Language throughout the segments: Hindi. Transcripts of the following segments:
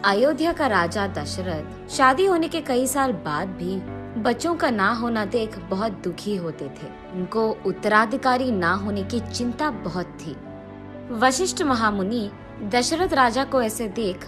अयोध्या का राजा दशरथ शादी होने के कई साल बाद भी बच्चों का ना होना देख बहुत दुखी होते थे। उनको उत्तराधिकारी ना होने की चिंता बहुत थी। वशिष्ठ महामुनि दशरथ राजा को ऐसे देख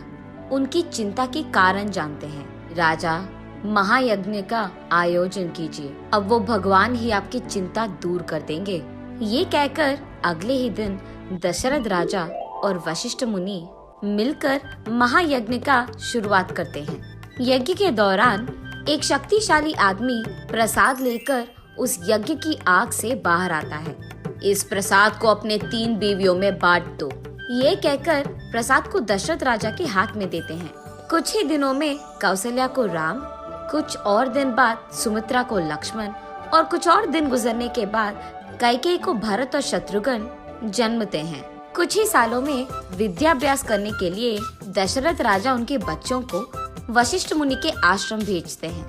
उनकी चिंता के कारण जानते हैं। राजा, महायज्ञ का आयोजन कीजिए, अब वो भगवान ही आपकी चिंता दूर कर देंगे। ये कहकर अगले ही दिन दशरथ राजा और वशिष्ठ मुनि मिलकर महायज्ञ का शुरुआत करते हैं। यज्ञ के दौरान एक शक्तिशाली आदमी प्रसाद लेकर उस यज्ञ की आग से बाहर आता है। इस प्रसाद को अपने 3 बीवियों में बांट दो। ये कहकर प्रसाद को दशरथ राजा के हाथ में देते हैं। कुछ ही दिनों में कौशल्या को राम, कुछ और दिन बाद सुमित्रा को लक्ष्मण और कुछ और दिन गुजरने के बाद कैकेयी को भरत और शत्रुघ्न जन्मते हैं। कुछ ही सालों में विद्याभ्यास करने के लिए दशरथ राजा उनके बच्चों को वशिष्ठ मुनि के आश्रम भेजते हैं।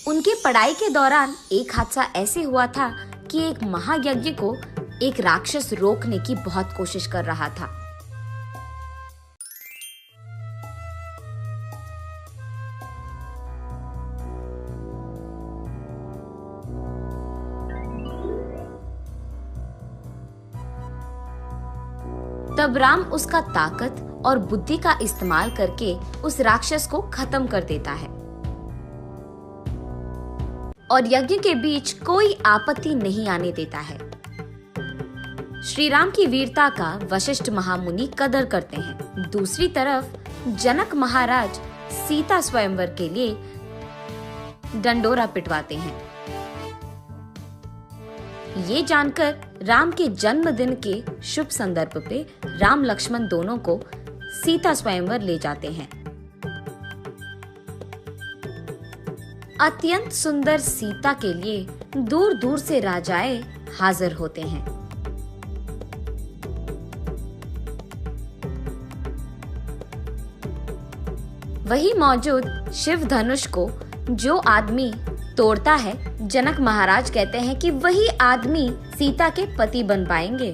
उनकी पढ़ाई के दौरान एक हादसा ऐसे हुआ था कि एक महायज्ञ को एक राक्षस रोकने की बहुत कोशिश कर रहा था। तब राम उसका ताकत और बुद्धि का इस्तेमाल करके उस राक्षस को खत्म कर देता है और यज्ञ के बीच कोई आपत्ति नहीं आने देता है। श्री राम की वीरता का वशिष्ठ महामुनि कदर करते हैं। दूसरी तरफ जनक महाराज सीता स्वयंवर के लिए डंडोरा पिटवाते हैं। ये जानकर राम के जन्मदिन के शुभ संदर्भ पे राम लक्ष्मण दोनों को सीता स्वयंवर ले जाते हैं। अत्यंत सुंदर सीता के लिए दूर दूर से राजाएं हाजिर होते हैं। वही मौजूद शिव धनुष को जो आदमी तोड़ता है, जनक महाराज कहते हैं कि वही आदमी सीता के पति बन पाएंगे।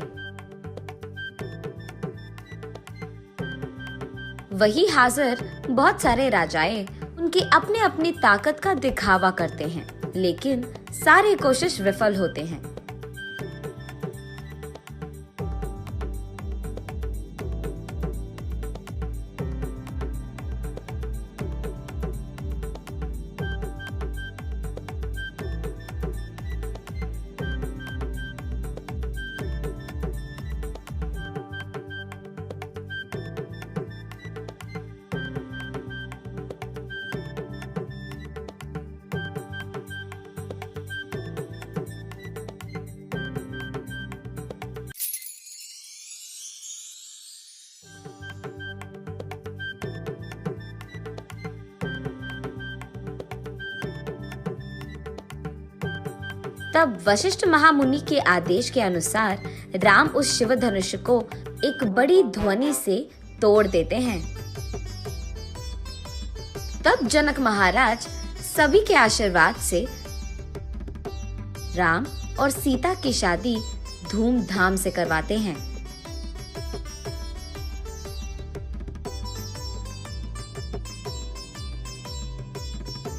वही हाजिर बहुत सारे राजाएं उनकी अपनी अपनी ताकत का दिखावा करते हैं, लेकिन सारी कोशिश विफल होते हैं। तब वशिष्ठ महामुनि के आदेश के अनुसार राम उस शिव धनुष को एक बड़ी ध्वनि से तोड़ देते हैं। तब जनक महाराज सभी के आशीर्वाद से राम और सीता की शादी धूमधाम से करवाते हैं।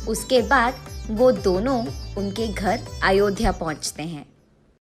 उसके बाद वो दोनों उनके घर अयोध्या पहुंचते हैं।